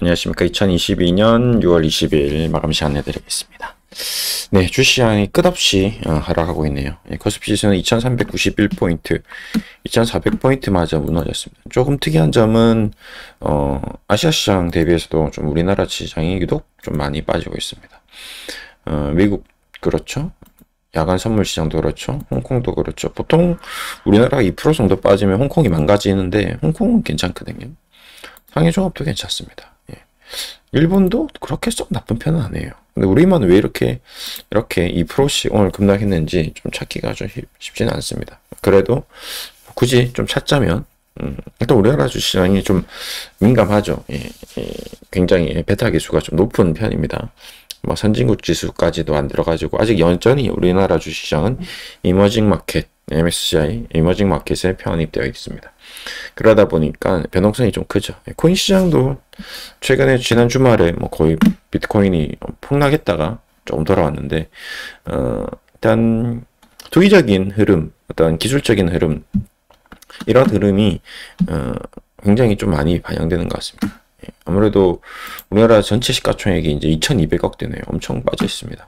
안녕하십니까. 2022년 6월 20일 마감 시간 내드리겠습니다. 네, 주시장이 끝없이 하락하고 있네요. 코스피 지수는 2391포인트, 2400포인트마저 무너졌습니다. 조금 특이한 점은 아시아 시장 대비해서도 좀 우리나라 시장이 유독 좀 많이 빠지고 있습니다. 미국 그렇죠. 야간 선물 시장도 그렇죠. 홍콩도 그렇죠. 보통 우리나라가 2% 정도 빠지면 홍콩이 망가지는데 홍콩은 괜찮거든요. 상해 종합도 괜찮습니다. 일본도 그렇게 썩 나쁜 편은 아니에요. 근데 우리만 왜 이렇게 2%씩 오늘 급락했는지 좀 찾기가 좀 쉽지는 않습니다. 그래도 굳이 좀 찾자면 일단 우리나라 주시장이 좀 민감하죠. 굉장히 베타 지수가 좀 높은 편입니다. 뭐 선진국 지수까지도 안 들어가지고 아직 여전히 우리나라 주시장은 이머징 마켓, MSCI 이머징 마켓에 편입되어 있습니다. 그러다 보니까 변동성이 좀 크죠. 코인 시장도 최근에 지난 주말에 뭐 거의 비트코인이 폭락했다가 조금 돌아왔는데 일단 투기적인 흐름, 어떤 기술적인 흐름 이런 흐름이 굉장히 좀 많이 반영되는 것 같습니다. 아무래도 우리나라 전체 시가총액이 이제 2200억대네요. 엄청 빠져 있습니다.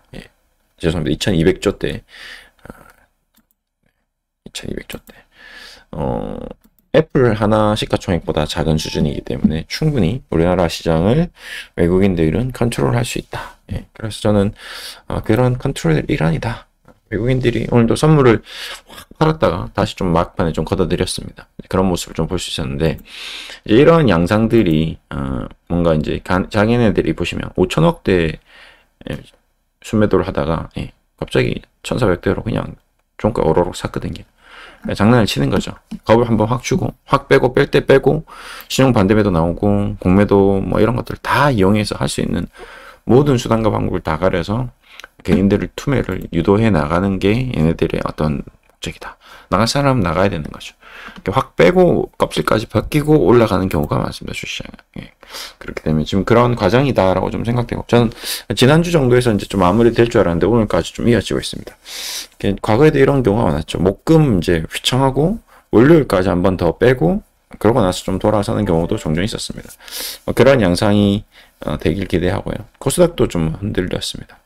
죄송합니다. 2200조대. 2200조대. 애플 하나 시가총액보다 작은 수준이기 때문에 충분히 우리나라 시장을 외국인들은 컨트롤할 수 있다. 그래서 저는 그런 컨트롤의 일환이다. 외국인들이 오늘도 선물을 확 팔았다가 다시 좀 막판에 좀 걷어들였습니다. 그런 모습을 좀 볼 수 있었는데 이런 양상들이 뭔가 이제 자기네들이 보시면 5천억대 순매도를 하다가 갑자기 1,400대로 그냥 종가 오로록 샀거든요. 장난을 치는 거죠. 겁을 한번 확 주고 확 빼고 뺄 때 빼고 신용 반대매도 나오고 공매도 뭐 이런 것들 다 이용해서 할 수 있는 모든 수단과 방법을 다 가려서 개인들을 투매를 유도해 나가는 게 얘네들의 어떤 목적이다. 나갈 사람은 나가야 되는 거죠. 확 빼고 껍질까지 벗기고 올라가는 경우가 많습니다. 주시장은. 그렇기 때문에 지금 그런 과정이다라고 좀 생각되고 저는 지난주 정도에서 이제 좀 마무리 될 줄 알았는데 오늘까지 좀 이어지고 있습니다. 과거에도 이런 경우가 많았죠. 목금 이제 휘청하고 월요일까지 한 번 더 빼고 그러고 나서 좀 돌아서는 경우도 종종 있었습니다. 그런 양상이 되길 기대하고요. 코스닥도 좀 흔들렸습니다.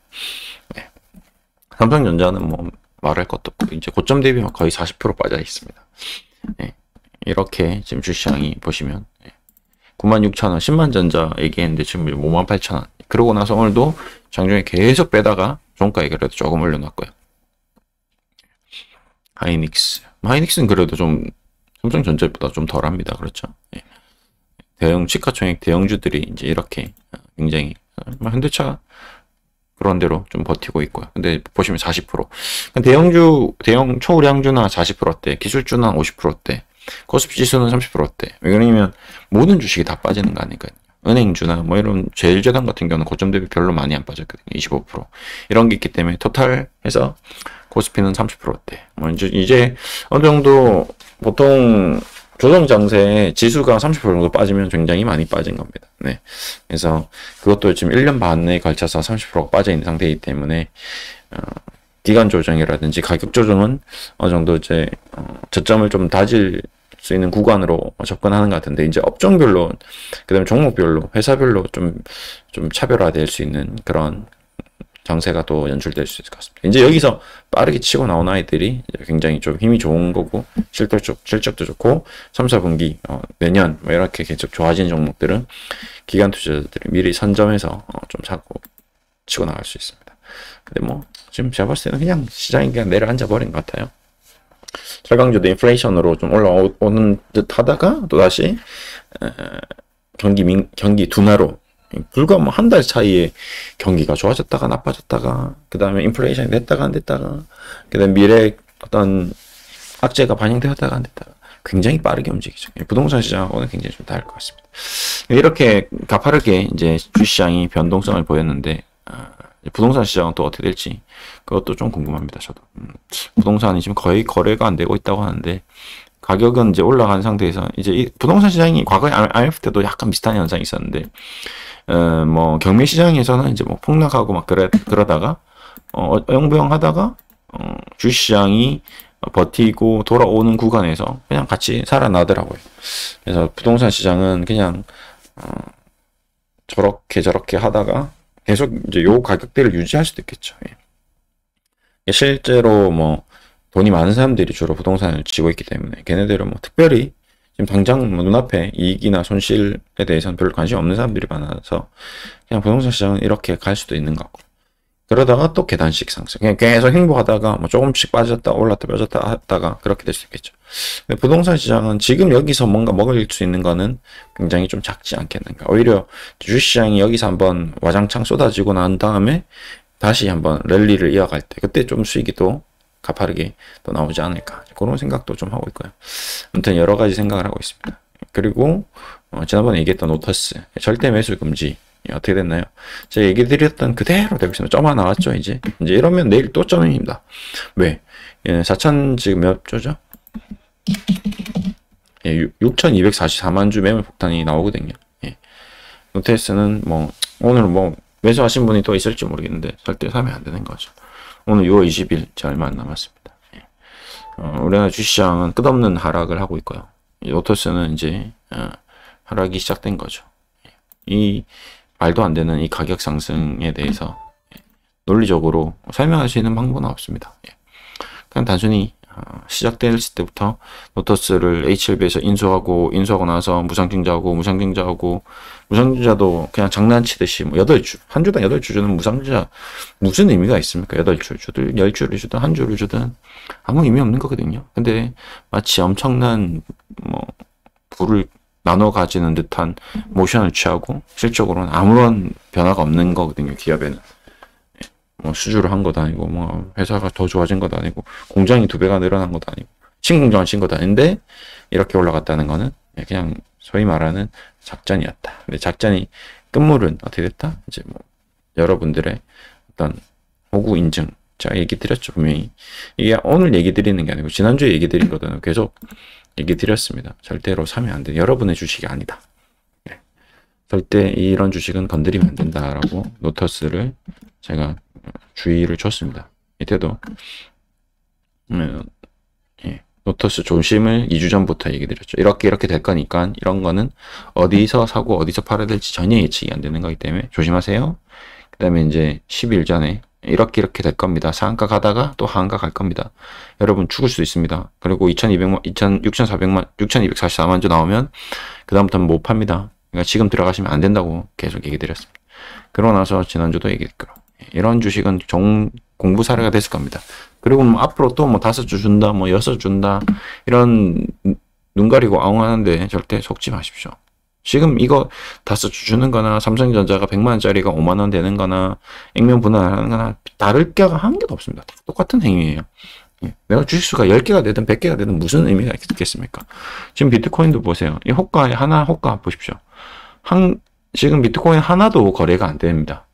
삼성전자는 뭐 말할 것도 없고 이제 고점 대비 거의 40% 빠져 있습니다. 이렇게 지금 주시장이 보시면 96,000원 10만전자 얘기했는데 지금 58,000원 그러고 나서 오늘도 장중에 계속 빼다가 종가에 그래도 조금 올려놨고요. 하이닉스는 그래도 좀 삼성전자보다 좀 덜합니다. 그렇죠. 대형 시가총액 대형주들이 이제 이렇게 굉장히 현대차 그런 대로 좀 버티고 있고요. 근데 보시면 40%. 대형 초우량주나 40%대, 기술주는 50%대, 코스피 지수는 30%대. 왜냐면 모든 주식이 다 빠지는 거 아닐까요? 은행주나 뭐 이런 제일제당 같은 경우는 고점 대비 별로 많이 안 빠졌거든요. 25%. 이런 게 있기 때문에 토탈해서 코스피는 30%대. 뭐 이제 어느 정도 보통 조정 장세에 지수가 30% 정도 빠지면 굉장히 많이 빠진 겁니다. 그래서 그것도 지금 1년 반에 걸쳐서 30%가 빠져 있는 상태이기 때문에 기간 조정이라든지 가격 조정은 어느 정도 이제 저점을 좀 다질 수 있는 구간으로 접근하는 것 같은데 이제 업종별로 그다음에 종목별로 회사별로 좀 차별화될 수 있는 그런 장세가 또 연출될 수 있을 것 같습니다. 이제 여기서 빠르게 치고 나온 아이들이 굉장히 좀 힘이 좋은 거고 실적도 좋고 3, 4분기 내년 뭐 이렇게 계속 좋아지는 종목들은 기관 투자자들이 미리 선점해서 좀 사고 치고 나갈 수 있습니다. 근데 뭐 지금 제가 봤을 때는 그냥 시장이 그냥 내려앉아 버린 것 같아요. 철강주도 인플레이션으로 좀 올라오는 듯 하다가 또 다시 경기 둔화로 불과 뭐 한 달 사이에 경기가 좋아졌다가 나빠졌다가 그 다음에 인플레이션이 됐다가 안 됐다가 그 다음에 미래 어떤 악재가 반영되었다가 안 됐다가 굉장히 빠르게 움직이죠. 부동산 시장하고는 굉장히 좀 다를 것 같습니다. 이렇게 가파르게 이제 주시장이 변동성을 보였는데 부동산 시장은 또 어떻게 될지 그것도 좀 궁금합니다. 저도 부동산이 지금 거의 거래가 안 되고 있다고 하는데 가격은 이제 올라간 상태에서 이제 이 부동산 시장이 과거에 IMF 때도 약간 비슷한 현상이 있었는데 뭐 경매 시장에서는 이제 뭐 폭락하고 막 그러다가 영부영 하다가 주시장이 버티고 돌아오는 구간에서 그냥 같이 살아나더라고요. 그래서 부동산 시장은 그냥 저렇게 하다가 계속 이제 요 가격대를 유지할 수도 있겠죠. 예. 실제로 뭐 돈이 많은 사람들이 주로 부동산을 지고 있기 때문에 걔네들은 뭐 특별히 지금 당장 뭐 눈앞에 이익이나 손실에 대해서는 별로 관심 없는 사람들이 많아서 그냥 부동산 시장은 이렇게 갈 수도 있는 것 같고, 그러다가 또 계단식 상승, 그냥 계속 행보하다가 뭐 조금씩 빠졌다 올랐다 빠졌다 했다가 그렇게 될 수 있겠죠. 근데 부동산 시장은 지금 여기서 뭔가 먹을 수 있는 거는 굉장히 좀 작지 않겠는가. 오히려 주식시장이 여기서 한번 와장창 쏟아지고 난 다음에 다시 한번 랠리를 이어갈 때 그때 좀 수익이 또 가파르게 또 나오지 않을까, 그런 생각도 좀 하고 있고요. 아무튼 여러 가지 생각을 하고 있습니다. 그리고 지난번에 얘기했던 노터스 절대 매수 금지 어떻게 됐나요? 제가 얘기 드렸던 그대로 되고 있습니다. 점 하나 나왔죠. 이제 이러면 내일 또 점입니다. 왜? 4천 지금 몇 조죠? 6,244만 주 매물 폭탄이 나오거든요. 예. 노테스는 뭐 오늘 뭐 매수하신 분이 또 있을지 모르겠는데 절대 사면 안 되는 거죠. 오늘 6월 20일 얼마 안 남았습니다. 예. 우리나라 주식시장은 끝없는 하락을 하고 있고요. 노테스는 이제 하락이 시작된 거죠. 예. 이 말도 안 되는 이 가격 상승에 대해서 논리적으로 설명할 수 있는 방법은 없습니다. 예. 그냥 단순히 시작됐을 때부터 노터스를 HLB에서 인수하고 나서 무상증자도 그냥 장난치듯이 뭐 8주, 한 주당 8주 주는 무상증자 무슨 의미가 있습니까? 8주 주든 10주를 주든 한 주를 주든 아무 의미 없는 거거든요. 근데 마치 엄청난 뭐 부를 나눠 가지는 듯한 모션을 취하고 실적으로는 아무런 변화가 없는 거거든요. 기업에는. 뭐 수주를 한 것도 아니고 뭐 회사가 더 좋아진 것도 아니고 공장이 2배가 늘어난 것도 아니고 신공장을 친 것도 아닌데 이렇게 올라갔다는 거는 그냥 소위 말하는 작전이었다. 근데 작전이 끝물은 어떻게 됐다? 이제 뭐 여러분들의 어떤 호구 인증, 제가 얘기 드렸죠. 분명히 이게 오늘 얘기 드리는 게 아니고 지난주에 얘기 드린 거는 계속 얘기 드렸습니다. 절대로 사면 안 돼. 여러분의 주식이 아니다. 네. 절대 이런 주식은 건드리면 안 된다라고 노터스를 제가 주의를 줬습니다. 이때도 노터스 조심을 2주 전부터 얘기 드렸죠. 이렇게 될 거니까 이런 거는 어디서 사고 어디서 팔아야 될지 전혀 예측이 안 되는 거기 때문에 조심하세요. 그 다음에 이제 10일 전에 이렇게 될 겁니다. 상한가 가다가 또 하한가 갈 겁니다. 여러분 죽을 수 있습니다. 그리고 6,244만 주 나오면 그 다음부터는 못 팝니다. 그러니까 지금 들어가시면 안 된다고 계속 얘기 드렸습니다. 그러고 나서 지난주도 얘기했고요. 이런 주식은 공부 사례가 됐을 겁니다. 그리고 뭐 앞으로 또 뭐 5주 준다, 뭐 6주 준다, 이런 눈 가리고 아웅하는데 절대 속지 마십시오. 지금 이거 5주 주는 거나 삼성전자가 100만원짜리가 5만원 되는 거나 액면 분할하는 거나 다를 게가 한 개도 없습니다. 다 똑같은 행위예요. 내가 주식수가 10개가 되든 100개가 되든 무슨 의미가 있겠습니까? 지금 비트코인도 보세요. 이 호가 보십시오. 지금 비트코인 하나도 거래가 안 됩니다.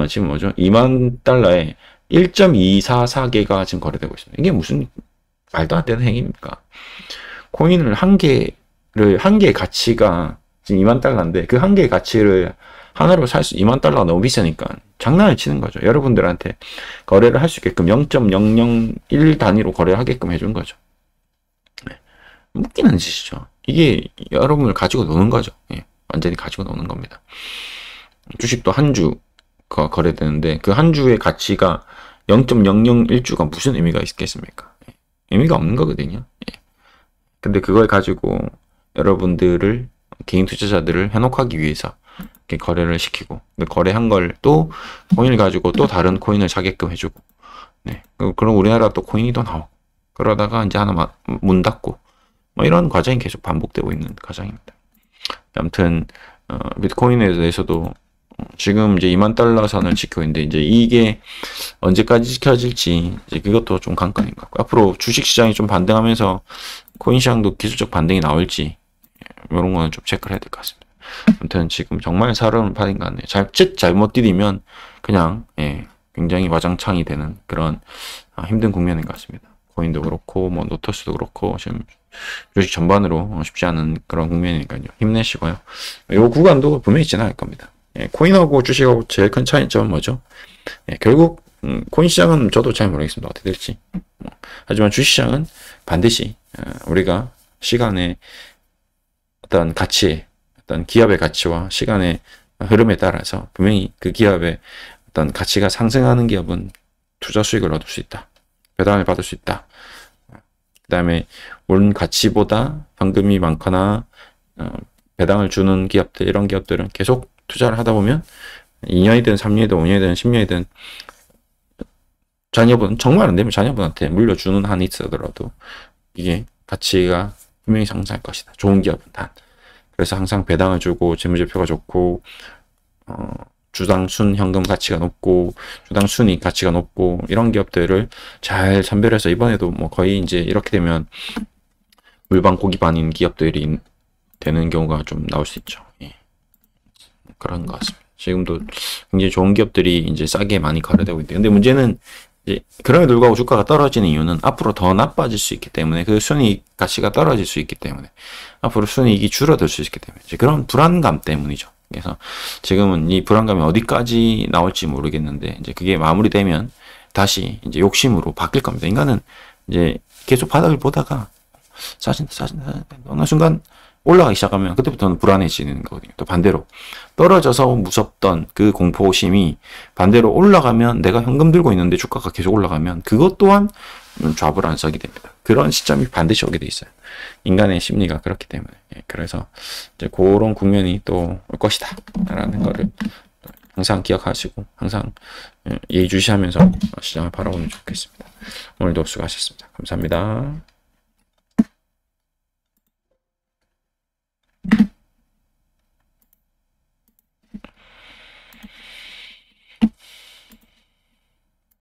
지금 뭐죠? 2만 달러에 1.244개가 지금 거래되고 있습니다. 이게 무슨 말도 안 되는 행위입니까? 코인을 한 개의 가치가 지금 2만 달러인데 그 한 개의 가치를 하나로 살 수 2만 달러가 너무 비싸니까 장난을 치는 거죠. 여러분들한테 거래를 할 수 있게끔 0.001 단위로 거래를 하게끔 해준 거죠. 네. 웃기는 짓이죠. 이게 여러분을 가지고 노는 거죠. 예. 완전히 가지고 노는 겁니다. 주식도 한 주가 거래되는데 그 한 주의 가치가 0.001주가 무슨 의미가 있겠습니까? 예. 의미가 없는 거거든요. 예. 근데 그걸 가지고 여러분들을 개인 투자자들을 현혹하기 위해서 이렇게 거래를 시키고 거래한 걸 또 코인을 가지고 또 다른 코인을 사게끔 해주고 네. 그럼 우리나라 또 코인이 더 나오고 그러다가 이제 하나 문 닫고 뭐 이런 과정이 계속 반복되고 있는 과정입니다. 아무튼 비트코인에 대해서도 지금 이제 2만 달러 선을 지키고 있는데 이제 이게 언제까지 지켜질지 이제 그것도 좀 관건인 것 같고 앞으로 주식 시장이 좀 반등하면서 코인 시장도 기술적 반등이 나올지 이런 거는 좀 체크를 해야 될 것 같습니다. 아무튼 지금 정말 사려는 판인 것 같네요. 잘못 디디면 그냥 굉장히 와장창이 되는 그런 힘든 국면인 것 같습니다. 코인도 그렇고 뭐 노터스도 그렇고 지금 주식 전반으로 쉽지 않은 그런 국면이니까요. 힘내시고요. 이 구간도 분명히 지나갈 겁니다. 코인하고 주식하고 제일 큰 차이점은 뭐죠? 결국 코인 시장은 저도 잘 모르겠습니다. 어떻게 될지. 하지만 주식 시장은 반드시 우리가 시간의 어떤 가치, 어떤 기업의 가치와 시간의 흐름에 따라서 분명히 그 기업의 어떤 가치가 상승하는 기업은 투자 수익을 얻을 수 있다. 배당을 받을 수 있다. 그 다음에 온 가치보다 현금이 많거나 배당을 주는 기업들, 이런 기업들은 계속 투자를 하다 보면 2년이든 3년이든 5년이든 10년이든 자녀분, 정말 안 되면 자녀분한테 물려주는 한이 있어더라도 이게 가치가 분명히 상승할 것이다. 좋은 기업은 단. 그래서 항상 배당을 주고 재무제표가 좋고 주당 순 현금 가치가 높고 주당 순이익 가치가 높고 이런 기업들을 잘 선별해서 이번에도 뭐 거의 이제 이렇게 되면 물반 고기반인 기업들이 되는 경우가 좀 나올 수 있죠. 예. 그런 것 같습니다. 지금도 굉장히 좋은 기업들이 이제 싸게 많이 거래되고 있는데, 근데 문제는 이제 그럼에도 불구하고 주가가 떨어지는 이유는 앞으로 더 나빠질 수 있기 때문에, 그 순이익 가치가 떨어질 수 있기 때문에, 앞으로 순이익이 줄어들 수 있기 때문에, 이제 그런 불안감 때문이죠. 그래서 지금은 이 불안감이 어디까지 나올지 모르겠는데, 이제 그게 마무리되면 다시 이제 욕심으로 바뀔 겁니다. 인간은 이제 계속 바닥을 보다가 싸진다. 어느 순간 올라가기 시작하면 그때부터는 불안해지는 거거든요. 또 반대로 떨어져서 무섭던 그 공포심이 반대로 올라가면, 내가 현금 들고 있는데 주가가 계속 올라가면 그것 또한 좌불안석이 됩니다. 그런 시점이 반드시 오게 돼 있어요. 인간의 심리가 그렇기 때문에. 그래서 이제 그런 국면이 또 올 것이다 라는 거를 항상 기억하시고 항상 예의주시하면서 시장을 바라보면 좋겠습니다. 오늘도 수고하셨습니다. 감사합니다.